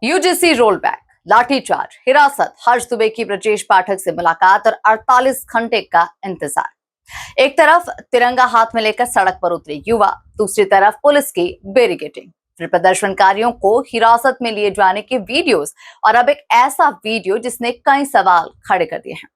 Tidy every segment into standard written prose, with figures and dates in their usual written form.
UGC roll back, lathi charge, हिरासत, हर्ष दुबे की ब्रजेश पाठक से मुलाकात और 48 घंटे का इंतजार। एक तरफ तिरंगा हाथ में लेकर सड़क पर उतरे युवा, दूसरी तरफ पुलिस की बैरिकेडिंग, फिर प्रदर्शनकारियों को हिरासत में लिए जाने के वीडियोस और अब एक ऐसा वीडियो जिसने कई सवाल खड़े कर दिए हैं।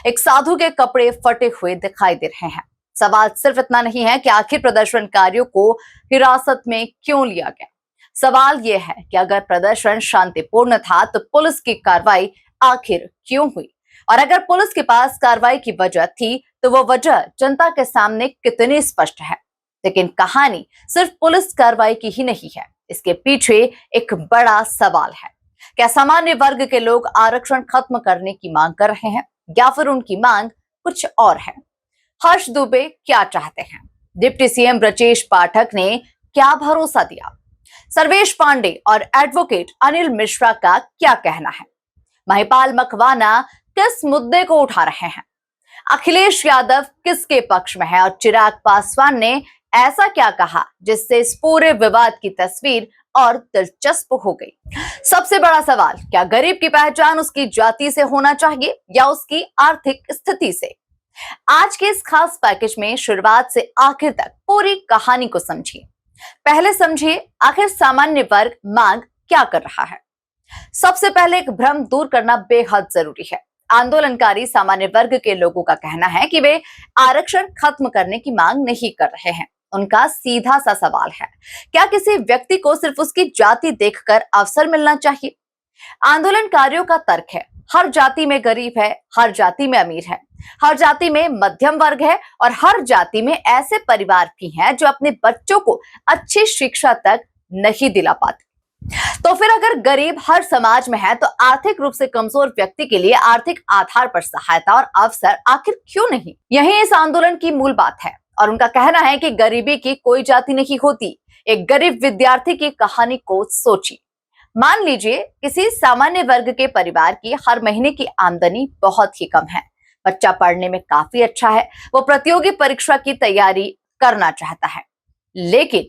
एक साधु के कपड़े फटे हुए दिखाई दे रहे हैं। सवाल सिर्फ इतना नहीं है कि आखिर प्रदर्शनकारियों को हिरासत में क्यों लिया गया। सवाल यह है कि अगर प्रदर्शन शांतिपूर्ण था तो पुलिस की कार्रवाई आखिर क्यों हुई, और अगर पुलिस के पास कार्रवाई की वजह थी तो वो वजह जनता के सामने कितनी स्पष्ट है। लेकिन कहानी सिर्फ पुलिस कार्रवाई की ही नहीं है, इसके पीछे एक बड़ा सवाल है। क्या सामान्य वर्ग के लोग आरक्षण खत्म करने की मांग कर रहे हैं या फिर उनकी मांग कुछ और है? हर्ष दुबे क्या चाहते हैं? डिप्टी सीएम ब्रजेश पाठक ने क्या भरोसा दिया? सर्वेश पांडे और एडवोकेट अनिल मिश्रा का क्या कहना है? महिपाल मकवाना किस मुद्दे को उठा रहे हैं? अखिलेश यादव किसके पक्ष में है और चिराग पासवान ने ऐसा क्या कहा जिससे इस पूरे विवाद की तस्वीर और दिलचस्प हो गई? सबसे बड़ा सवाल, क्या गरीब की पहचान उसकी जाति से होना चाहिए या उसकी आर्थिक स्थिति से? आज के इस खास पैकेज में शुरुआत से आखिर तक पूरी कहानी को समझिए। पहले समझिए आखिर सामान्य वर्ग मांग क्या कर रहा है। सबसे पहले एक भ्रम दूर करना बेहद जरूरी है। आंदोलनकारी सामान्य वर्ग के लोगों का कहना है कि वे आरक्षण खत्म करने की मांग नहीं कर रहे हैं। उनका सीधा सा सवाल है, क्या किसी व्यक्ति को सिर्फ उसकी जाति देखकर अवसर मिलना चाहिए? आंदोलनकारियों का तर्क है, हर जाति में गरीब है, हर जाति में अमीर है, हर जाति में मध्यम वर्ग है और हर जाति में ऐसे परिवार भी हैं जो अपने बच्चों को अच्छी शिक्षा तक नहीं दिला पाते। तो फिर अगर गरीब हर समाज में है तो आर्थिक रूप से कमजोर व्यक्ति के लिए आर्थिक आधार पर सहायता और अवसर आखिर क्यों नहीं? यही इस आंदोलन की मूल बात है और उनका कहना है कि गरीबी की कोई जाति नहीं होती। एक गरीब विद्यार्थी की कहानी को सोचिए। मान लीजिए किसी सामान्य वर्ग के परिवार की हर महीने की आमदनी बहुत ही कम है। बच्चा पढ़ने में काफी अच्छा है, वो प्रतियोगी परीक्षा की तैयारी करना चाहता है, लेकिन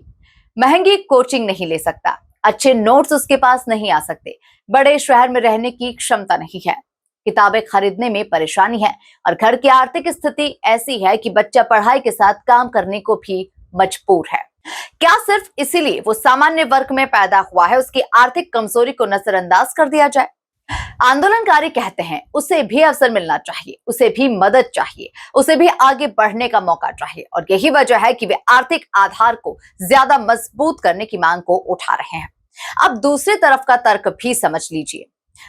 महंगी कोचिंग नहीं ले सकता, अच्छे नोट्स उसके पास नहीं आ सकते, बड़े शहर में रहने की क्षमता नहीं है, किताबें खरीदने में परेशानी है और घर की आर्थिक स्थिति ऐसी है कि बच्चा पढ़ाई के साथ काम करने को भी मजबूर है। क्या सिर्फ इसीलिए वो सामान्य वर्ग में पैदा हुआ है उसकी आर्थिक कमजोरी को नजरअंदाज कर दिया जाए? आंदोलनकारी कहते हैं उसे भी अवसर मिलना चाहिए, उसे भी मदद चाहिए, उसे भी आगे बढ़ने का मौका चाहिए, और यही वजह है कि वे आर्थिक आधार को ज्यादा मजबूत करने की मांग को उठा रहे हैं। अब दूसरी तरफ का तर्क भी समझ लीजिए।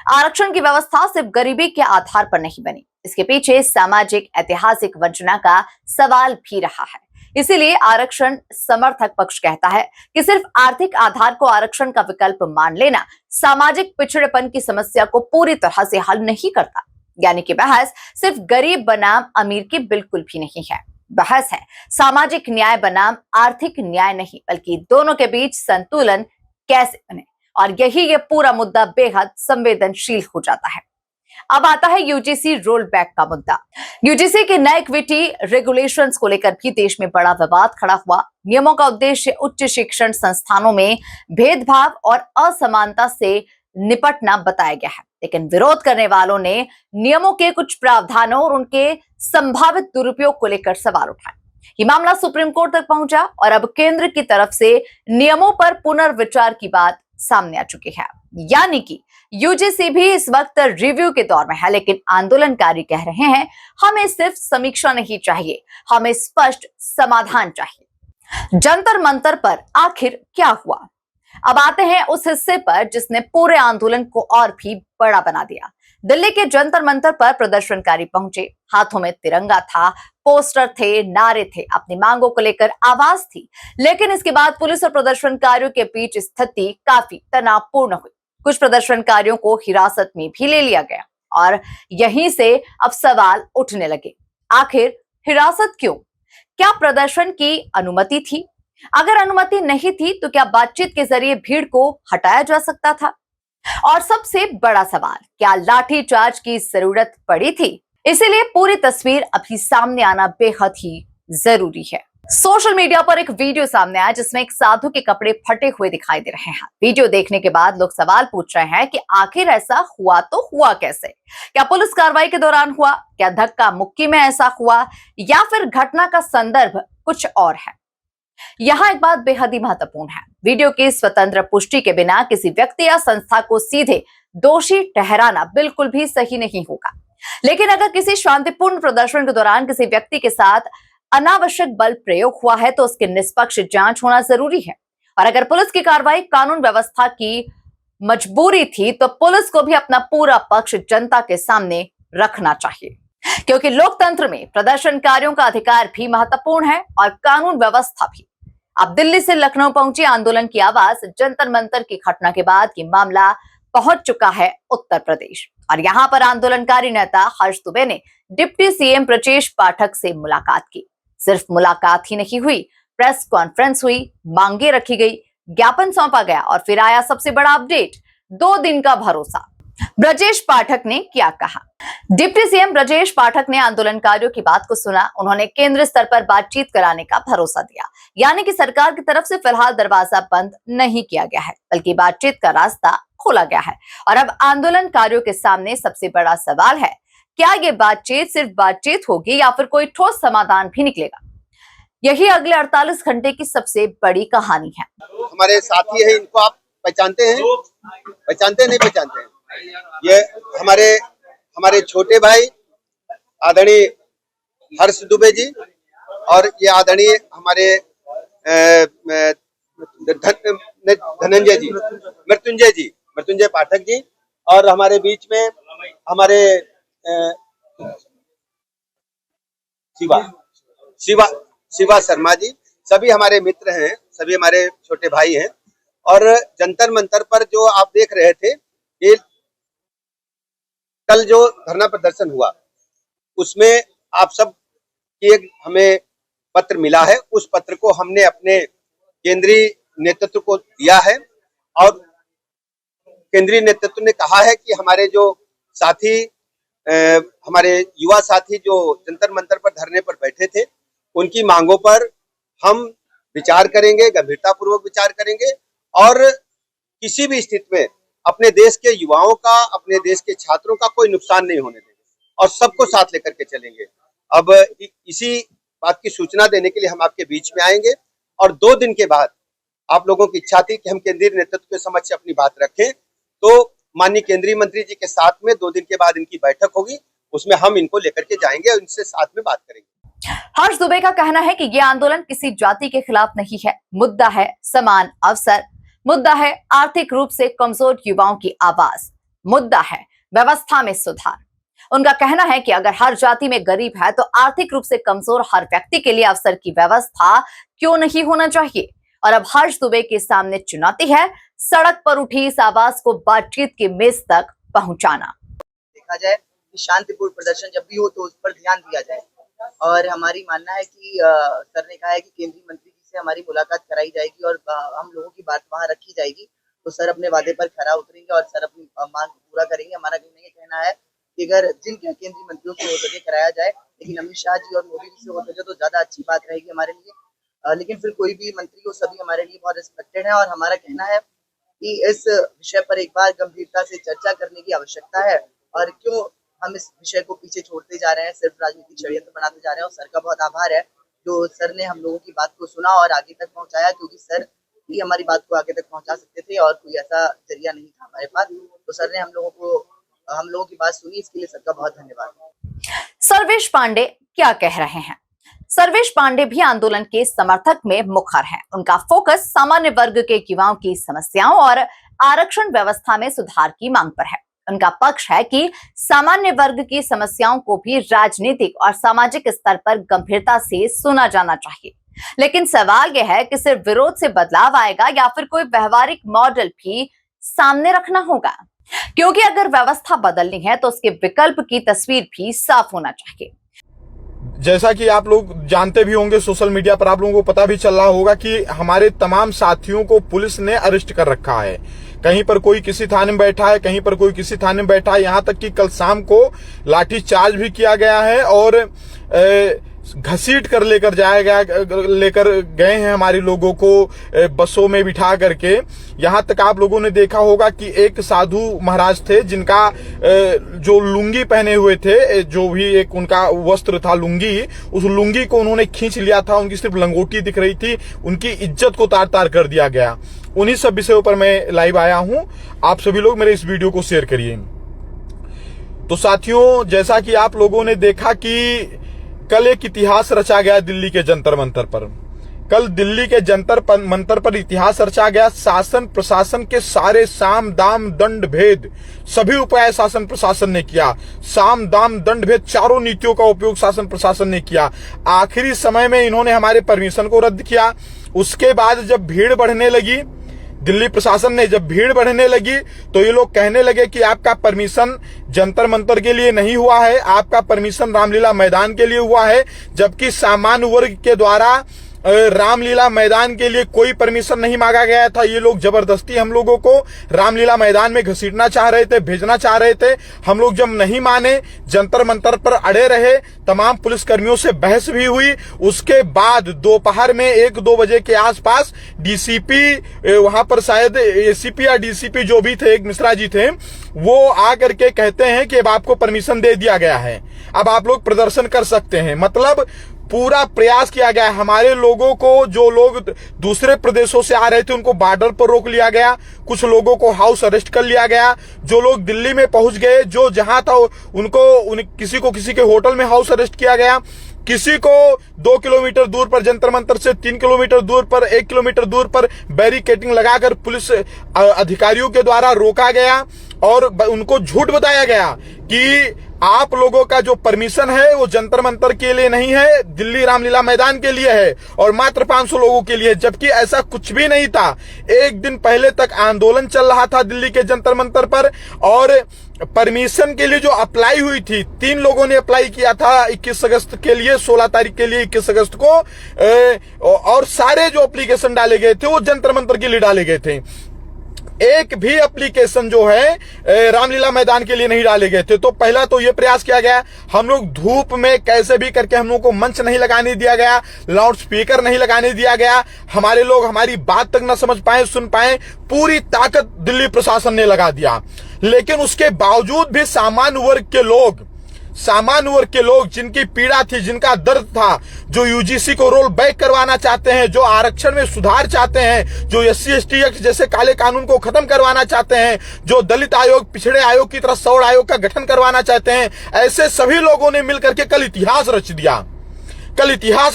आरक्षण की व्यवस्था सिर्फ गरीबी के आधार पर नहीं बनी, इसके पीछे सामाजिक ऐतिहासिक वंचना का सवाल भी रहा है। इसीलिए आरक्षण समर्थक पक्ष कहता है कि सिर्फ आर्थिक आधार को आरक्षण का विकल्प मान लेना सामाजिक पिछड़ेपन की समस्या को पूरी तरह से हल नहीं करता। यानी कि बहस सिर्फ गरीब बनाम अमीर की बिल्कुल भी नहीं है। बहस है सामाजिक न्याय बनाम आर्थिक न्याय नहीं, बल्कि दोनों के बीच संतुलन कैसे बने, और यही ये पूरा मुद्दा बेहद संवेदनशील हो जाता है। अब आता है यूजीसी रोल बैक का मुद्दा। यूजीसी के नए इक्विटी रेगुलेशंस को लेकर भी देश में बड़ा विवाद खड़ा हुआ। नियमों का उद्देश्य उच्च शिक्षण संस्थानों में भेदभाव और असमानता से निपटना बताया गया है, लेकिन विरोध करने वालों ने नियमों के कुछ प्रावधानों और उनके संभावित दुरुपयोग को लेकर सवाल उठाए। ये मामला सुप्रीम कोर्ट तक पहुंचा और अब केंद्र की तरफ से नियमों पर पुनर्विचार की बात सामने आ चुकी है। यानी कि यूजीसी भी इस वक्त रिव्यू के दौर में है, लेकिन आंदोलनकारी कह रहे हैं हमें सिर्फ समीक्षा नहीं चाहिए, हमें स्पष्ट समाधान चाहिए। जंतर मंतर पर आखिर क्या हुआ? अब आते हैं उस हिस्से पर जिसने पूरे आंदोलन को और भी बड़ा बना दिया। दिल्ली के जंतर मंतर पर प्रदर्शनकारी पहुंचे, हाथों में तिरंगा था, पोस्टर थे, नारे थे, अपनी मांगों को लेकर आवाज थी। लेकिन इसके बाद पुलिस और प्रदर्शनकारियों के बीच स्थिति काफी तनावपूर्ण हुई। कुछ प्रदर्शनकारियों को हिरासत में भी ले लिया गया और यहीं से अब सवाल उठने लगे, आखिर हिरासत क्यों? क्या प्रदर्शन की अनुमति थी? अगर अनुमति नहीं थी तो क्या बातचीत के जरिए भीड़ को हटाया जा सकता था? और सबसे बड़ा सवाल, क्या लाठीचार्ज की जरूरत पड़ी थी? इसीलिए पूरी तस्वीर अभी सामने आना बेहद ही जरूरी है। सोशल मीडिया पर एक वीडियो सामने आया जिसमें एक साधु के कपड़े फटे हुए दिखाई दे रहे हैं। वीडियो देखने के बाद लोग सवाल पूछ रहे हैं कि आखिर ऐसा हुआ तो हुआ कैसे? क्या पुलिस कार्रवाई के दौरान हुआ? क्या धक्का मुक्की में ऐसा हुआ? या फिर घटना का संदर्भ कुछ और है? यहाँ एक बात बेहद ही महत्वपूर्ण है। वीडियो की स्वतंत्र पुष्टि के बिना किसी व्यक्ति या संस्था को सीधे दोषी ठहराना बिल्कुल भी सही नहीं होगा। लेकिन अगर किसी शांतिपूर्ण प्रदर्शन के दौरान किसी व्यक्ति के साथ अनावश्यक बल प्रयोग हुआ है तो उसकी निष्पक्ष जांच होना जरूरी है। और अगर पुलिस की कार्रवाई कानून व्यवस्था की मजबूरी थी तो पुलिस को भी अपना पूरा पक्ष जनता के सामने रखना चाहिए, क्योंकि लोकतंत्र में प्रदर्शनकारियों का अधिकार भी महत्वपूर्ण है और कानून व्यवस्था भी। अब दिल्ली से लखनऊ पहुंची आंदोलन की आवाज जंतर मंतर की घटना के बाद ये मामला पहुंच चुका है उत्तर प्रदेश, और यहां पर आंदोलनकारी नेता हर्ष दुबे ने डिप्टी सीएम ब्रजेश पाठक से मुलाकात की। सिर्फ मुलाकात ही नहीं हुई, प्रेस कॉन्फ्रेंस हुई, मांगे रखी गई, ज्ञापन सौंपा गया और फिर आया सबसे बड़ा अपडेट, 2 दिन का भरोसा। ब्रजेश पाठक ने क्या कहा? डिप्टी सीएम ब्रजेश पाठक ने आंदोलनकारियों की बात को सुना। उन्होंने केंद्र स्तर पर बातचीत कराने का भरोसा दिया, यानी कि सरकार की तरफ से फिलहाल दरवाजा बंद नहीं किया गया है, बल्कि बातचीत का रास्ता खोला गया है। और अब आंदोलनकारियों के सामने सबसे बड़ा सवाल है, क्या ये बातचीत सिर्फ बातचीत होगी या फिर कोई ठोस समाधान भी निकलेगा? यही अगले 48 घंटे की सबसे बड़ी कहानी है। हमारे साथी है, इनको आप पहचानते हैं? नहीं पहचानते हैं? ये हमारे छोटे भाई आदरणीय हर्ष दुबे जी, और ये आदरणीय हमारे धनंजय जी, मृत्युंजय पाठक जी, और हमारे बीच में हमारे शिवा शर्मा जी, सभी हमारे मित्र हैं, सभी हमारे छोटे भाई हैं। और जंतर मंतर पर जो आप देख रहे थे, ये कल जो धरना प्रदर्शन हुआ उसमें आप सब की एक हमें पत्र मिला है। उस पत्र को हमने अपने केंद्रीय नेतृत्व को दिया है, और केंद्रीय नेतृत्व ने कहा है कि हमारे जो साथी, हमारे युवा साथी जो जंतर मंतर पर धरने पर बैठे थे, उनकी मांगों पर हम विचार करेंगे, गंभीरतापूर्वक विचार करेंगे, और किसी भी स्थिति में अपने देश के युवाओं का, अपने देश के छात्रों का कोई नुकसान नहीं होने देंगे, और सबको साथ लेकर के चलेंगे। अब इसी बात की सूचना देने के लिए हम आपके बीच में आएंगे, और 2 दिन के बाद आप लोगों की इच्छा थी कि हम केंद्रीय नेतृत्व के समक्ष अपनी बात रखें, तो माननीय केंद्रीय मंत्री जी के साथ में 2 दिन के बाद इनकी बैठक होगी, उसमें हम इनको लेकर के जाएंगे और इनसे साथ में बात करेंगे। हर्ष दुबे का कहना है कि यह आंदोलन किसी जाति के खिलाफ नहीं है। मुद्दा है समान अवसर, मुद्दा है आर्थिक रूप से कमजोर युवाओं की आवाज, मुद्दा है व्यवस्था में सुधार। उनका कहना है कि अगर हर जाति में गरीब है तो आर्थिक रूप से कमजोर हर व्यक्ति के लिए अवसर की व्यवस्था क्यों नहीं होना चाहिए। और अब हर्ष दुबे के सामने चुनौती है सड़क पर उठी इस आवाज को बातचीत की मेज तक पहुंचाना। देखा जाए कि शांतिपूर्ण प्रदर्शन जब भी हो तो उस पर ध्यान दिया जाए, और हमारी मानना है कि सर ने कहा है कि केंद्रीय मंत्री जी से हमारी मुलाकात कराई जाएगी और हम लोगों की बात वहां रखी जाएगी, तो सर अपने वादे पर खरा उतरेंगे और सर अपनी मांग पूरा करेंगे। हमारा कहना है कि अगर जिन केंद्रीय मंत्रियों से हो सके कराया जाए, लेकिन अमित शाह जी और मोदी जी से हो सके तो ज्यादा अच्छी बात रहेगी हमारे लिए। लेकिन फिर कोई भी मंत्री हो, सभी हमारे लिए बहुत रिस्पेक्टेड है, और हमारा कहना है कि इस विषय पर एक बार गंभीरता से चर्चा करने की आवश्यकता है, और क्यों हम इस विषय को पीछे छोड़ते जा रहे हैं, सिर्फ राजनीतिक षड्यंत्र बनाते जा रहे हैं। और सर का बहुत आभार है जो सर ने हम लोगों की बात को सुना और आगे तक पहुंचाया, क्योंकि सर ही हमारी बात को आगे तक पहुंचा सकते थे और कोई ऐसा जरिया नहीं था हमारे पास। तो सर ने हम लोगों की बात सुनी, इसके लिए सर का बहुत धन्यवाद। सर्वेश पांडे क्या कह रहे हैं? सर्वेश पांडे भी आंदोलन के समर्थक में मुखर हैं। उनका फोकस सामान्य वर्ग के युवाओं की समस्याओं और आरक्षण व्यवस्था में सुधार की मांग पर है। उनका पक्ष है कि सामान्य वर्ग की समस्याओं को भी राजनीतिक और सामाजिक स्तर पर गंभीरता से सुना जाना चाहिए। लेकिन सवाल यह है कि सिर्फ विरोध से बदलाव आएगा या फिर कोई व्यवहारिक मॉडल भी सामने रखना होगा, क्योंकि अगर व्यवस्था बदलनी है तो उसके विकल्प की तस्वीर भी साफ होना चाहिए। जैसा कि आप लोग जानते भी होंगे, सोशल मीडिया पर आप लोगों को पता भी चल रहा होगा कि हमारे तमाम साथियों को पुलिस ने अरेस्ट कर रखा है। कहीं पर कोई किसी थाने में बैठा है, कहीं पर कोई किसी थाने में बैठा है। यहाँ तक कि कल शाम को लाठी चार्ज भी किया गया है और घसीट कर लेकर गए हैं हमारे लोगों को बसों में बिठा करके। यहां तक आप लोगों ने देखा होगा कि एक साधु महाराज थे जिनका जो लुंगी पहने हुए थे, जो भी एक उनका वस्त्र था लुंगी, उस लुंगी को उन्होंने खींच लिया था, उनकी सिर्फ लंगोटी दिख रही थी, उनकी इज्जत को तार तार कर दिया गया। उन्हीं सब विषयों पर मैं लाइव आया हूं। आप सभी लोग मेरे इस वीडियो को शेयर करिए। तो साथियों, जैसा कि आप लोगों ने देखा कि कल एक इतिहास रचा गया दिल्ली के जंतर मंतर पर। कल दिल्ली के जंतर मंतर पर इतिहास रचा गया। शासन प्रशासन के सारे साम दाम दंड भेद सभी उपाय शासन प्रशासन ने किया। साम दाम दंड भेद चारों नीतियों का उपयोग शासन प्रशासन ने किया। आखिरी समय में इन्होंने हमारे परमिशन को रद्द किया। उसके बाद जब भीड़ बढ़ने लगी, दिल्ली प्रशासन ने जब भीड़ बढ़ने लगी, तो ये लोग कहने लगे कि आपका परमिशन जंतर मंतर के लिए नहीं हुआ है, आपका परमिशन रामलीला मैदान के लिए हुआ है। जबकि सामान्य वर्ग के द्वारा रामलीला मैदान के लिए कोई परमिशन नहीं मांगा गया था। ये लोग जबरदस्ती हम लोगों को रामलीला मैदान में घसीटना चाह रहे थे, भेजना चाह रहे थे। हम लोग जब नहीं माने, जंतर मंतर पर अड़े रहे, तमाम पुलिसकर्मियों से बहस भी हुई। उसके बाद दोपहर में 1-2 बजे के आसपास डीसीपी, वहां पर शायद एसीपी या डीसीपी जो भी थे, एक मिश्रा जी थे, वो आकर के कहते हैं कि अब आपको परमिशन दे दिया गया है, अब आप लोग प्रदर्शन कर सकते हैं। मतलब पूरा प्रयास किया गया। हमारे लोगों को, जो लोग दूसरे प्रदेशों से आ रहे थे, उनको बॉर्डर पर रोक लिया गया। कुछ लोगों को हाउस अरेस्ट कर लिया गया। जो लोग दिल्ली में पहुंच गए, जो जहां था किसी के होटल में हाउस अरेस्ट किया गया। किसी को 2 किलोमीटर दूर पर जंतर मंतर से 3 किलोमीटर दूर पर, 1 किलोमीटर दूर पर बैरिकेडिंग लगाकर पुलिस अधिकारियों के द्वारा रोका गया और उनको झूठ बताया गया कि आप लोगों का जो परमिशन है वो जंतर मंतर के लिए नहीं है, दिल्ली रामलीला मैदान के लिए है और मात्र 500 लोगों के लिए। जबकि ऐसा कुछ भी नहीं था। एक दिन पहले तक आंदोलन चल रहा था दिल्ली के जंतर मंतर पर और परमिशन के लिए जो अप्लाई हुई थी, 3 लोगों ने अप्लाई किया था 21 अगस्त के लिए, 16 तारीख के लिए 21 अगस्त को, और सारे जो एप्लीकेशन डाले गए थे वो जंतर मंतर के लिए डाले गए थे। एक भी एप्लीकेशन जो है रामलीला मैदान के लिए नहीं डाले गए थे। तो पहला तो ये प्रयास किया गया, हम लोग धूप में कैसे भी करके हम लोग को मंच नहीं लगाने दिया गया, लाउड स्पीकर नहीं लगाने दिया गया, हमारे लोग हमारी बात तक न समझ पाए, सुन पाए, पूरी ताकत दिल्ली प्रशासन ने लगा दिया। लेकिन उसके बावजूद भी सामान्य वर्ग के लोग जिनकी पीड़ा थी, जिनका दर्द था, जो यूजीसी को रोल बैक करवाना चाहते हैं, जो आरक्षण में सुधार चाहते हैं, जो SC/ST एक्ट जैसे काले कानून को खत्म करवाना चाहते हैं, जो दलित आयोग, पिछड़े आयोग की तरह सौड़ आयोग का गठन करवाना चाहते हैं, ऐसे सभी लोगों ने मिलकर के कल इतिहास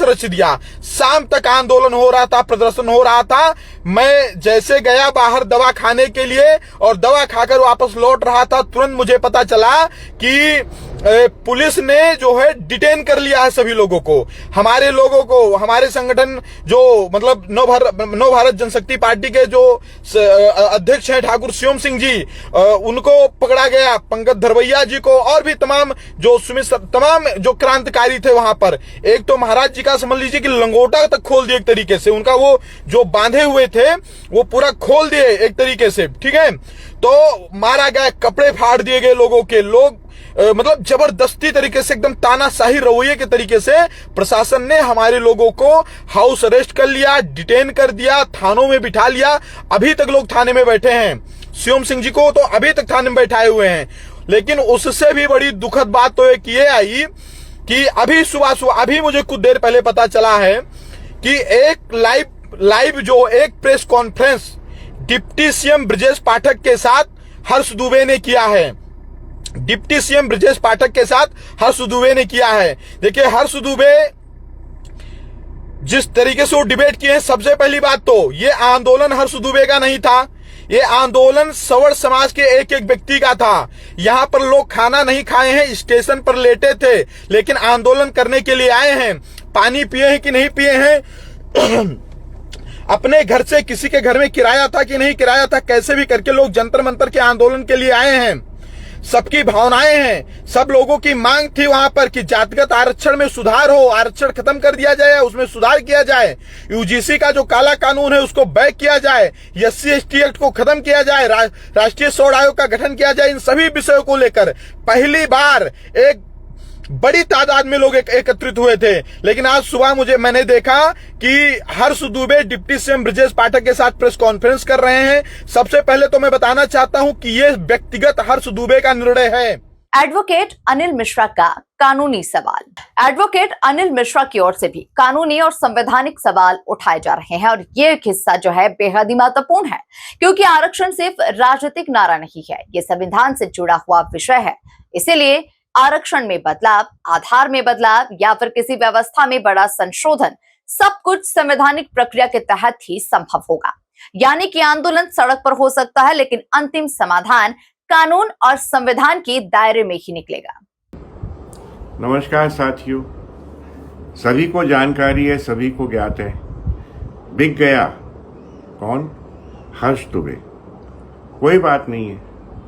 रच दिया। शाम तक आंदोलन हो रहा था, प्रदर्शन हो रहा था। मैं जैसे गया बाहर दवा खाने के लिए और दवा खाकर वापस लौट रहा था, तुरंत मुझे पता चला कि पुलिस ने जो है डिटेन कर लिया है सभी लोगों को। हमारे लोगों को, हमारे संगठन जो मतलब नव भारत जनशक्ति पार्टी के जो अध्यक्ष हैं ठाकुर श्योम सिंह जी, उनको पकड़ा गया, पंकज धरवैया जी को, और भी तमाम जो क्रांतिकारी थे वहां पर। एक तो महाराज जी का समझ लीजिए कि लंगोटा तक खोल दिए एक तरीके से, उनका वो जो बांधे हुए थे वो पूरा खोल दिए एक तरीके से, ठीक है। तो मारा गया, कपड़े फाड़ दिए गए लोगों के, लोग मतलब जबरदस्ती तरीके से, एकदम तानाशाही रवैये के तरीके से प्रशासन ने हमारे लोगों को हाउस अरेस्ट कर लिया, डिटेन कर दिया, थानों में बिठा लिया। अभी तक लोग थाने में बैठे हैं। श्योम सिंह जी को तो अभी तक थाने में बैठाए हुए हैं। लेकिन उससे भी बड़ी दुखद बात तो एक ये आई कि अभी सुबह अभी मुझे कुछ देर पहले पता चला है कि एक लाइव जो एक press conference deputy CM Brajesh Pathak के साथ हर्ष दुबे ने किया है। डिप्टी सीएम ब्रजेश पाठक के साथ हर्ष दुबे ने किया है। देखिए, हर्ष दुबे जिस तरीके से वो डिबेट किए हैं, सबसे पहली बात तो ये आंदोलन हर्ष दुबे का नहीं था, ये आंदोलन सवर्ण समाज के एक एक व्यक्ति का था। यहां पर लोग खाना नहीं खाए हैं, स्टेशन पर लेटे थे, लेकिन आंदोलन करने के लिए आए हैं। पानी पिए हैं कि नहीं पिए हैं, अपने घर से किसी के घर में किराया था कि नहीं किराया था, कैसे भी करके लोग जंतर मंतर के आंदोलन के लिए आए हैं। सबकी भावनाएं हैं, सब लोगों की मांग थी वहां पर कि जातिगत आरक्षण में सुधार हो, आरक्षण खत्म कर दिया जाए, उसमें सुधार किया जाए, यूजीसी का जो काला कानून है उसको बैक किया जाए, SC/ST एक्ट को खत्म किया जाए, राष्ट्रीय सौर आयोग का गठन किया जाए। इन सभी विषयों को लेकर पहली बार एक बड़ी तादाद में लोग एकत्रित हुए थे। लेकिन आज सुबह मैंने देखा कि हर्ष दुबे डिप्टी सीएम ब्रजेश पाठक के साथ प्रेस कॉन्फ्रेंस कर रहे हैं। सबसे पहले तो मैं बताना चाहता हूं कि यह व्यक्तिगत हर्ष दुबे का निर्णय है। एडवोकेट अनिल मिश्रा का कानूनी सवाल। एडवोकेट अनिल मिश्रा की ओर से भी कानूनी और संवैधानिक सवाल उठाए जा रहे हैं और ये हिस्सा जो है बेहद ही महत्वपूर्ण है, क्योंकि आरक्षण सिर्फ राजनीतिक नारा नहीं है, ये संविधान से जुड़ा हुआ विषय है। इसीलिए आरक्षण में बदलाव, आधार में बदलाव या फिर किसी व्यवस्था में बड़ा संशोधन, सब कुछ संवैधानिक प्रक्रिया के तहत ही संभव होगा। यानी कि आंदोलन सड़क पर हो सकता है, लेकिन अंतिम समाधान कानून और संविधान के दायरे में ही निकलेगा। नमस्कार साथियों, सभी को जानकारी है, सभी को ज्ञात है, बिक गया कौन? हर्ष दुबे। कोई बात नहीं है,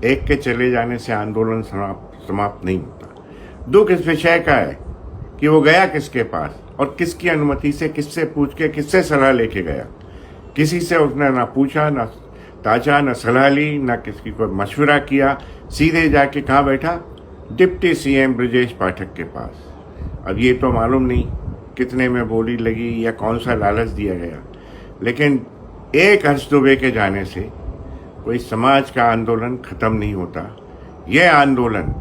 एक के चले जाने से आंदोलन समाप्त नहीं होता। दुख इस विषय का है कि वो गया किसके पास और किसकी अनुमति से, किससे पूछ के, किससे सलाह लेके गया। किसी से उसने ना पूछा, ना ताजा, ना सलाह ली, ना किसी को मशवरा किया, सीधे जाके कहाँ बैठा? डिप्टी सीएम ब्रजेश पाठक के पास। अब ये तो मालूम नहीं कितने में बोली लगी या कौन सा लालच दिया गया, लेकिन एक हर्ष दुबे के जाने से कोई समाज का आंदोलन खत्म नहीं होता। यह आंदोलन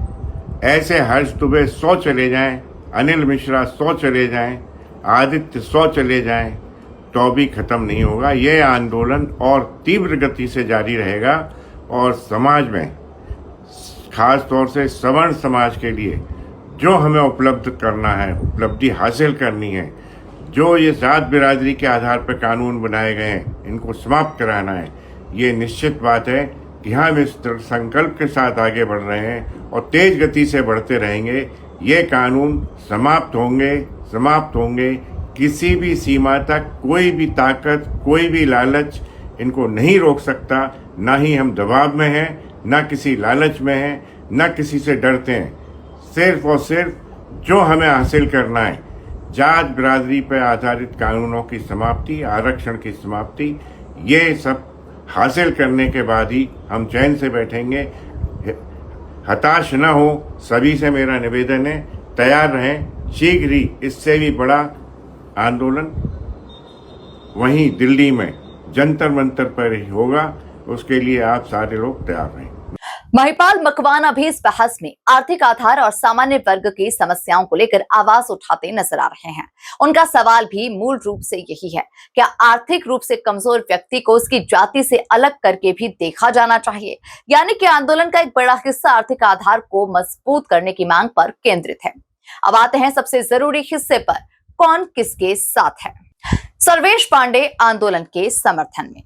ऐसे हर्ष दुबे 100 चले जाएं, अनिल मिश्रा 100 चले जाएं, आदित्य 100 चले जाएं, तो भी खत्म नहीं होगा। यह आंदोलन और तीव्र गति से जारी रहेगा और समाज में, खास तौर से सवर्ण समाज के लिए जो हमें उपलब्ध करना है, उपलब्धि हासिल करनी है, जो ये जात बिरादरी के आधार पर कानून बनाए गए हैं, इनको समाप्त कराना है। ये निश्चित बात है कि हम इस संकल्प के साथ आगे बढ़ रहे हैं और तेज गति से बढ़ते रहेंगे। ये कानून समाप्त होंगे। किसी भी सीमा तक कोई भी ताकत, कोई भी लालच इनको नहीं रोक सकता। ना ही हम दबाव में हैं, ना किसी लालच में हैं, ना किसी से डरते हैं। सिर्फ और सिर्फ जो हमें हासिल करना है, जात बिरादरी पर आधारित कानूनों की समाप्ति, आरक्षण की समाप्ति, ये सब हासिल करने के बाद ही हम चैन से बैठेंगे। हताश न हो, सभी से मेरा निवेदन है, तैयार रहें। शीघ्र ही इससे भी बड़ा आंदोलन वहीं दिल्ली में जंतर मंतर पर ही होगा। उसके लिए आप सारे लोग तैयार रहें। महिपाल मकवाना भी इस बहस में आर्थिक आधार और सामान्य वर्ग की समस्याओं को लेकर आवाज उठाते नजर आ रहे हैं। उनका सवाल भी मूल रूप से यही है, क्या आर्थिक रूप से कमजोर व्यक्ति को उसकी जाति से अलग करके भी देखा जाना चाहिए? यानी कि आंदोलन का एक बड़ा हिस्सा आर्थिक आधार को मजबूत करने की मांग पर केंद्रित है। अब आते हैं सबसे जरूरी हिस्से पर, कौन किसके साथ है। सर्वेश पांडे आंदोलन के समर्थन में।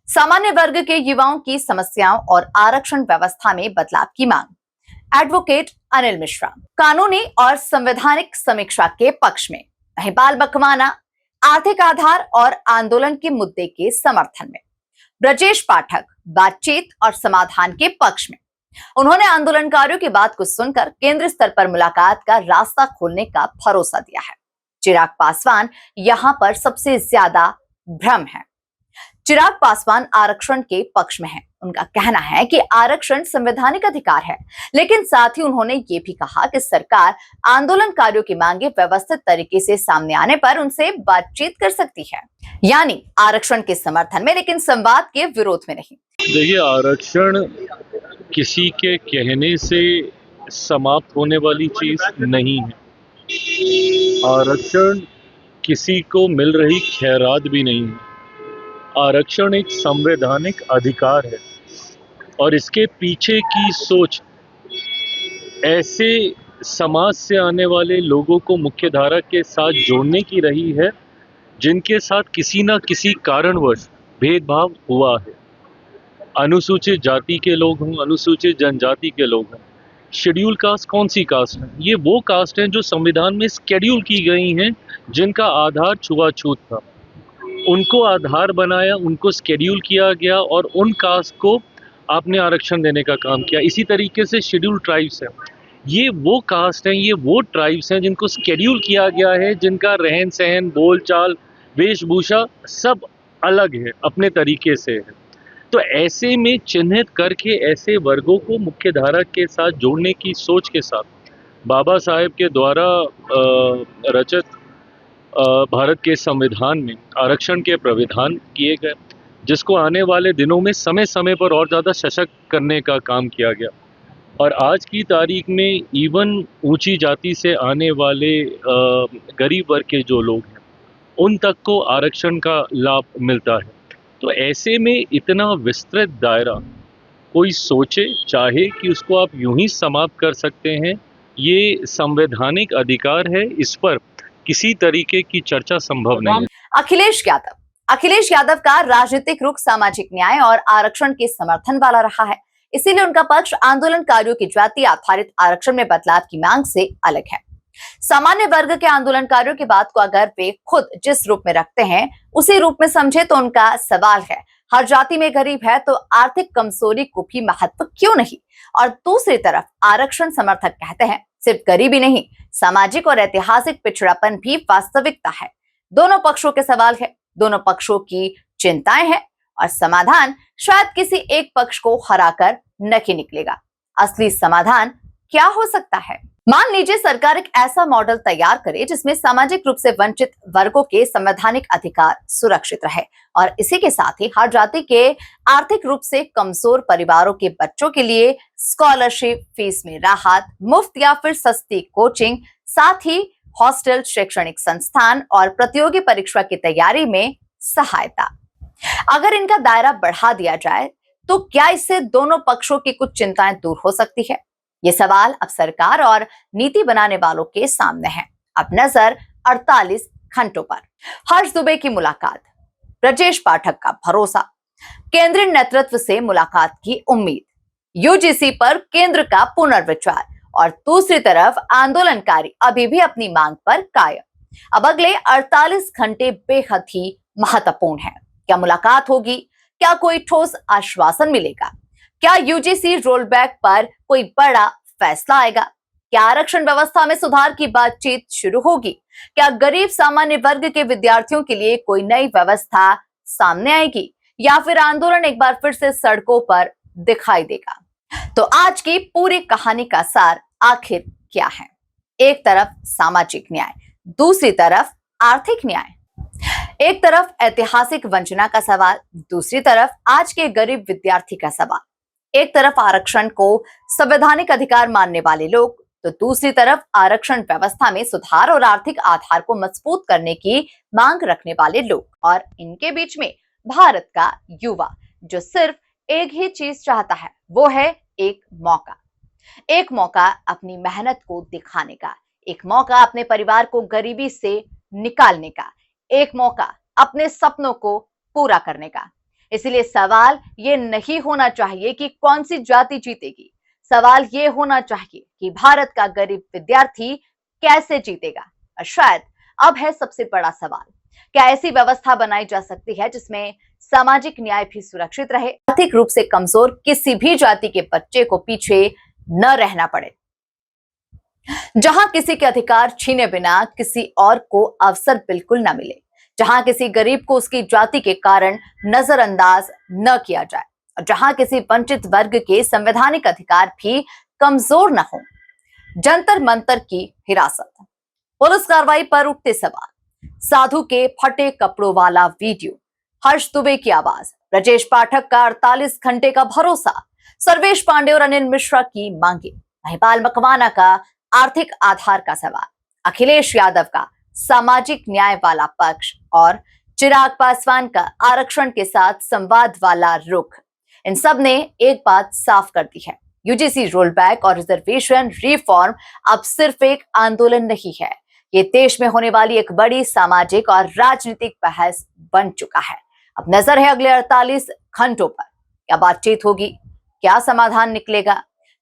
सामान्य वर्ग के युवाओं की समस्याओं और आरक्षण व्यवस्था में बदलाव की मांग। एडवोकेट अनिल मिश्रा कानूनी और संवैधानिक समीक्षा के पक्ष में। महिपाल मकवाना आर्थिक आधार और आंदोलन के मुद्दे के समर्थन में। ब्रजेश पाठक बातचीत और समाधान के पक्ष में। उन्होंने आंदोलनकारियों की बात को सुनकर केंद्र स्तर पर मुलाकात का रास्ता खोलने का भरोसा दिया है। चिराग पासवान यहां पर सबसे ज्यादा भ्रम है। चिराग पासवान आरक्षण के पक्ष में हैं। उनका कहना है कि आरक्षण संवैधानिक अधिकार है, लेकिन साथ ही उन्होंने ये भी कहा कि सरकार आंदोलनकारियों की मांगे व्यवस्थित तरीके से सामने आने पर उनसे बातचीत कर सकती है। यानी आरक्षण के समर्थन में, लेकिन संवाद के विरोध में नहीं। देखिए, आरक्षण किसी के कहने से समाप्त होने वाली चीज नहीं है। आरक्षण किसी को मिल रही खैरात भी नहीं है। आरक्षण एक संवैधानिक अधिकार है और इसके पीछे की सोच ऐसे समाज से आने वाले लोगों को मुख्यधारा के साथ जोड़ने की रही है जिनके साथ किसी न किसी कारणवश भेदभाव हुआ है। अनुसूचित जाति के लोग हों, अनुसूचित जनजाति के लोग हैं। शेड्यूल कास्ट कौन सी कास्ट है? ये वो कास्ट हैं जो संविधान में शेड्यूल की गई हैं, जिनका आधार छुआछूत था। उनको आधार बनाया, उनको शेड्यूल किया गया और उन कास्ट को आपने आरक्षण देने का काम किया। इसी तरीके से शेड्यूल ट्राइब्स हैं। ये वो कास्ट हैं, ये वो ट्राइब्स हैं जिनको शेड्यूल किया गया है, जिनका रहन सहन, बोलचाल, वेशभूषा सब अलग है, अपने तरीके से है। तो ऐसे में चिन्हित करके ऐसे वर्गों को मुख्यधारा के साथ जोड़ने की सोच के साथ बाबा साहेब के द्वारा रचित भारत के संविधान में आरक्षण के प्राविधान किए गए, जिसको आने वाले दिनों में समय समय पर और ज़्यादा सशक्त करने का काम किया गया। और आज की तारीख में इवन ऊंची जाति से आने वाले गरीब वर्ग के जो लोग हैं, उन तक को आरक्षण का लाभ मिलता है। तो ऐसे में इतना विस्तृत दायरा कोई सोचे चाहे कि उसको आप यूं ही समाप्त कर सकते हैं, ये संवैधानिक अधिकार है, इस पर किसी तरीके की चर्चा संभव नहीं है। अखिलेश यादव का राजनीतिक रुख सामाजिक न्याय और आरक्षण के समर्थन वाला रहा है, इसीलिए उनका पक्ष आंदोलनकारियों की जाति आधारित आरक्षण में बदलाव की मांग से अलग है। सामान्य वर्ग के आंदोलनकारियों की बात को अगर वे खुद जिस रूप में रखते हैं उसी रूप में समझे तो उनका सवाल है, हर जाति में गरीब है तो आर्थिक कमजोरी को भी महत्व क्यों नहीं? और दूसरी तरफ आरक्षण समर्थक कहते हैं सिर्फ गरीबी नहीं, सामाजिक और ऐतिहासिक पिछड़ापन भी वास्तविकता है। दोनों पक्षों के सवाल है, दोनों पक्षों की चिंताएं हैं और समाधान शायद किसी एक पक्ष को हराकर नहीं निकलेगा। असली समाधान क्या हो सकता है? मान लीजिए सरकार एक ऐसा मॉडल तैयार करे जिसमें सामाजिक रूप से वंचित वर्गों के संवैधानिक अधिकार सुरक्षित रहे और इसी के साथ ही हर जाति के आर्थिक रूप से कमजोर परिवारों के बच्चों के लिए स्कॉलरशिप, फीस में राहत, मुफ्त या फिर सस्ती कोचिंग, साथ ही हॉस्टल, शैक्षणिक संस्थान और प्रतियोगी परीक्षा की तैयारी में सहायता। अगर इनका दायरा बढ़ा दिया जाए तो क्या इससे दोनों पक्षों की कुछ चिंताएं दूर हो सकती है? ये सवाल अब सरकार और नीति बनाने वालों के सामने है। अब नजर 48 घंटों पर। हर्ष दुबे की मुलाकात, ब्रजेश पाठक का भरोसा, केंद्रीय नेतृत्व से मुलाकात की उम्मीद, यूजीसी पर केंद्र का पुनर्विचार और दूसरी तरफ आंदोलनकारी अभी भी अपनी मांग पर कायम। अब अगले 48 घंटे बेहद ही महत्वपूर्ण है। क्या मुलाकात होगी? क्या कोई ठोस आश्वासन मिलेगा? क्या यूजीसी रोलबैक पर कोई बड़ा फैसला आएगा? क्या आरक्षण व्यवस्था में सुधार की बातचीत शुरू होगी? क्या गरीब सामान्य वर्ग के विद्यार्थियों के लिए कोई नई व्यवस्था सामने आएगी या फिर आंदोलन एक बार फिर से सड़कों पर दिखाई देगा? तो आज की पूरी कहानी का सार आखिर क्या है? एक तरफ सामाजिक न्याय, दूसरी तरफ आर्थिक न्याय। एक तरफ ऐतिहासिक वंचना का सवाल, दूसरी तरफ आज के गरीब विद्यार्थी का सवाल। एक तरफ आरक्षण को संवैधानिक अधिकार मानने वाले लोग, तो दूसरी तरफ आरक्षण व्यवस्था में सुधार और आर्थिक आधार को मजबूत करने की मांग रखने वाले लोग। और इनके बीच में भारत का युवा जो सिर्फ एक ही चीज चाहता है, वो है एक मौका। एक मौका अपनी मेहनत को दिखाने का, एक मौका अपने परिवार को गरीबी से निकालने का, एक मौका अपने सपनों को पूरा करने का। इसलिए सवाल ये नहीं होना चाहिए कि कौन सी जाति जीतेगी, सवाल ये होना चाहिए कि भारत का गरीब विद्यार्थी कैसे जीतेगा। और शायद अब है सबसे बड़ा सवाल, क्या ऐसी व्यवस्था बनाई जा सकती है जिसमें सामाजिक न्याय भी सुरक्षित रहे, आर्थिक रूप से कमजोर किसी भी जाति के बच्चे को पीछे न रहना पड़े, जहां किसी के अधिकार छीने बिना किसी और को अवसर बिल्कुल न मिले, जहां किसी गरीब को उसकी जाति के कारण नजरअंदाज न किया जाए और जहां किसी वंचित वर्ग के संवैधानिक अधिकार भी कमजोर न हो। जंतर मंतर की हिरासत, पुलिस कार्रवाई पर उठते सवाल, साधु के फटे कपड़ों वाला वीडियो, हर्ष दुबे की आवाज, ब्रजेश पाठक का 48 घंटे का भरोसा, सर्वेश पांडे और अनिल मिश्रा की मांगे, महिपाल मकवाना का आर्थिक आधार का सवाल, अखिलेश यादव का सामाजिक न्याय वाला पक्ष और चिराग पासवान का आरक्षण के साथ संवाद वाला रुख। इन सब ने एक बात साफ कर दी है, यूजीसी रोलबैक और रिजर्वेशन रिफॉर्म अब सिर्फ एक आंदोलन नहीं है, ये देश में होने वाली एक बड़ी सामाजिक और राजनीतिक बहस बन चुका है। अब नजर है अगले 48 घंटों पर, क्या बातचीत होगी, क्या समाधान निकलेगा,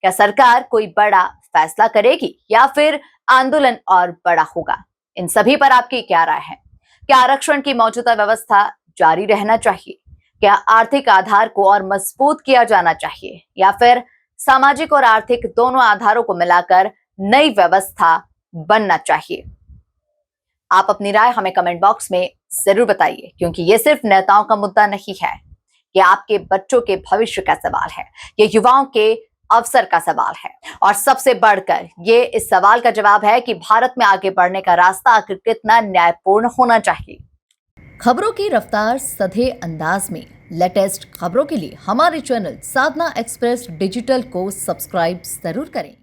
क्या सरकार कोई बड़ा फैसला करेगी या फिर आंदोलन और बड़ा होगा। इन सभी पर आपकी क्या राय है? क्या आरक्षण की मौजूदा व्यवस्था जारी रहना चाहिए? क्या आर्थिक आधार को और मजबूत किया जाना चाहिए या फिर सामाजिक और आर्थिक दोनों आधारों को मिलाकर नई व्यवस्था बनना चाहिए? आप अपनी राय हमें कमेंट बॉक्स में जरूर बताइए, क्योंकि ये सिर्फ नेताओं का मुद्दा नहीं है, ये आपके बच्चों के भविष्य का सवाल है, ये युवाओं के अवसर का सवाल है। और सबसे बढ़कर ये इस सवाल का जवाब है कि भारत में आगे बढ़ने का रास्ता आखिर कितना न्यायपूर्ण होना चाहिए। खबरों की रफ्तार सधे अंदाज में लेटेस्ट खबरों के लिए हमारे चैनल साधना एक्सप्रेस डिजिटल को सब्सक्राइब जरूर करें।